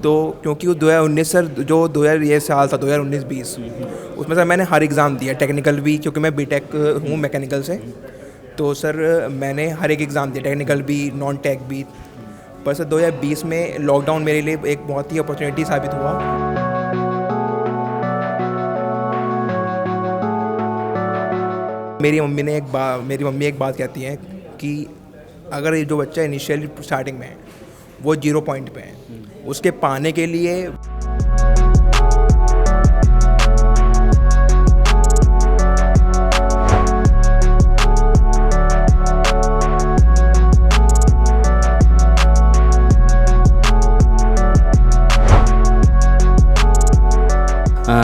तो क्योंकि वो 2019 सर, जो 2000 ये साल था 2019-20, उसमें सर मैंने हर एग्ज़ाम दिया, टेक्निकल भी, क्योंकि मैं बीटेक हूँ मैकेनिकल से। तो सर मैंने हर एक एग्ज़ाम दिया, टेक्निकल भी, नॉन टेक भी। पर सर 2020 में लॉकडाउन मेरे लिए एक बहुत ही अपॉर्चुनिटी साबित हुआ। मेरी मम्मी एक बात कहती हैं कि अगर ये जो बच्चा इनिशियली स्टार्टिंग में है वो 0 पॉइंट पे है, उसके पाने के लिए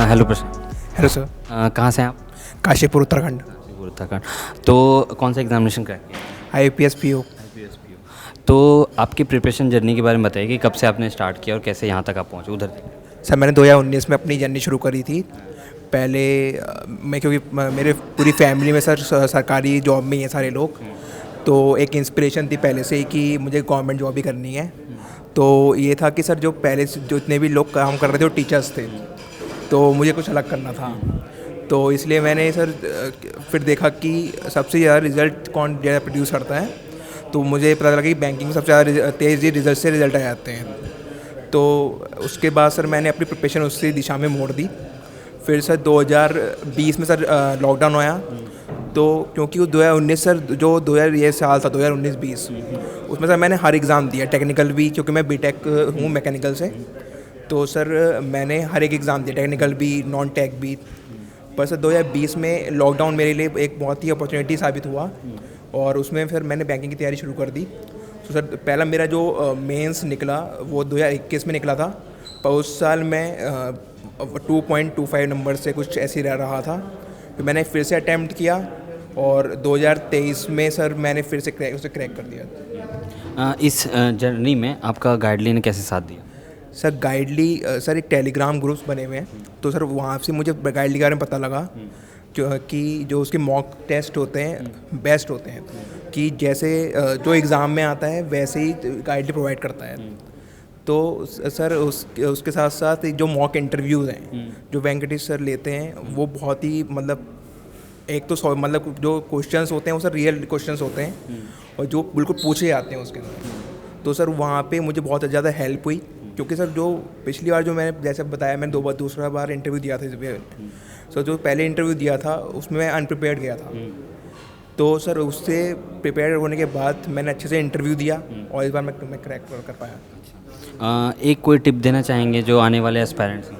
हेलो प्रशांत। Hello sir. कहाँ से हैं आप? काशीपुर उत्तराखंड। उत्तराखंड। तो कौन सा एग्जामिनेशन क्रैक किया? IPS PO। तो आपकी प्रिपरेशन जर्नी के बारे में बताइए कि कब से आपने स्टार्ट किया और कैसे यहाँ तक आप पहुँचे उधर? सर मैंने 2019 में अपनी जर्नी शुरू करी थी। पहले मैं, क्योंकि मेरे पूरी फैमिली में सर सरकारी जॉब में ही है सारे लोग, तो एक इंस्पिरेशन थी पहले से ही कि मुझे गवर्नमेंट जॉब भी करनी है। तो ये था कि सर जो पहले से जो इतने भी लोग काम कर रहे थे वो टीचर्स थे, तो मुझे कुछ अलग करना था। तो इसलिए मैंने सर फिर देखा कि सबसे ज़्यादा रिज़ल्ट कौन ज़्यादा प्रोड्यूस करता है, तो मुझे पता लगा कि बैंकिंग में सबसे ज़्यादा तेज़ रिज़ल्ट से रिज़ल्ट आ जाते हैं। तो उसके बाद सर मैंने अपनी प्रिपरेशन उसी दिशा में मोड़ दी। फिर सर 2020 में सर लॉकडाउन आया, तो क्योंकि वो 2019 सर, जो 2000 ये साल था 2019-20, उसमें सर मैंने हर एग्ज़ाम दिया, टेक्निकल भी, क्योंकि मैं बीटेक हूँ मैकेनिकल से। तो सर मैंने हर एक एग्ज़ाम दिया, टेक्निकल भी, नॉन टेक भी। पर सर 2020 में लॉकडाउन मेरे लिए एक बहुत ही अपॉर्चुनिटी साबित हुआ, और उसमें फिर मैंने बैंकिंग की तैयारी शुरू कर दी। तो सर पहला मेरा जो मेंस निकला वो 2021 में निकला था, पर उस साल मैं 2.25 नंबर से कुछ ऐसे ही रहा था। फिर मैंने फिर से अटैम्प्ट किया, और 2023 में सर मैंने फिर से उसे क्रैक कर दिया। इस जर्नी में आपका गाइडली ने कैसे साथ दिया? सर गाइडली, सर एक टेलीग्राम ग्रुप्स बने हुए हैं, तो सर वहाँ से मुझे गाइडली के बारे में पता लगा कि जो उसके मॉक टेस्ट होते हैं बेस्ट होते हैं, कि जैसे जो एग्ज़ाम में आता है वैसे ही गाइडली प्रोवाइड करता है। तो सर उसके साथ साथ जो मॉक इंटरव्यूज़ हैं जो वेंकटेश सर लेते हैं, वो बहुत ही मतलब, एक तो मतलब जो क्वेश्चंस होते हैं वो सर रियल क्वेश्चंस होते हैं, और जो बिल्कुल पूछे जाते हैं उसके अंदर। तो सर वहाँ पे मुझे बहुत ज़्यादा हेल्प हुई, क्योंकि सर जो पिछली बार जो मैंने जैसे बताया, मैंने दूसरा बार इंटरव्यू दिया था सर, जो पहले इंटरव्यू दिया था उसमें मैं अनप्रिपेयर्ड गया था। तो सर उससे प्रिपेयर होने के बाद मैंने अच्छे से इंटरव्यू दिया, और इस बार मैं क्रैक कर पाया। एक कोई टिप देना चाहेंगे जो आने वाले एस्पायरेंट्स हैं?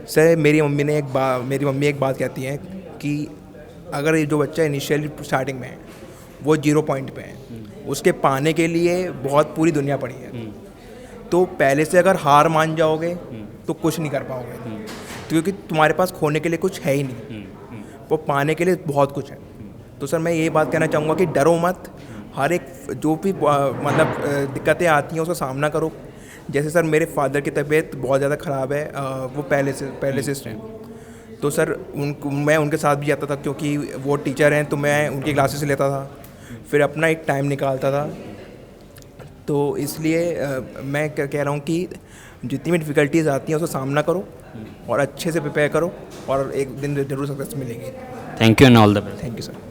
सर मेरी मम्मी एक बात कहती हैं कि अगर ये जो बच्चा इनिशियली स्टार्टिंग में है वो 0 पॉइंट पे है, उसके पाने के लिए बहुत पूरी दुनिया पड़ी है। तो पहले से अगर हार मान जाओगे तो कुछ नहीं कर पाओगे, क्योंकि तुम्हारे पास खोने के लिए कुछ है ही नहीं, वो पाने के लिए बहुत कुछ है। तो सर मैं ये बात कहना चाहूँगा कि डरो मत, हर एक जो भी मतलब दिक्कतें आती हैं उसका सामना करो। जैसे सर मेरे फादर की तबीयत बहुत ज़्यादा ख़राब है, वो पहले से हैं। तो सर मैं उनके साथ भी जाता था, क्योंकि वो टीचर हैं, तो मैं उनकी क्लासेस लेता था, फिर अपना एक टाइम निकालता था। तो इसलिए मैं कह रहा हूँ कि जितनी भी डिफ़िकल्टीज़ आती हैं उसका सामना करो, और अच्छे से प्रिपेयर करो, और एक दिन ज़रूर सक्सेस मिलेगी। Thank you and all the best. Thank you sir.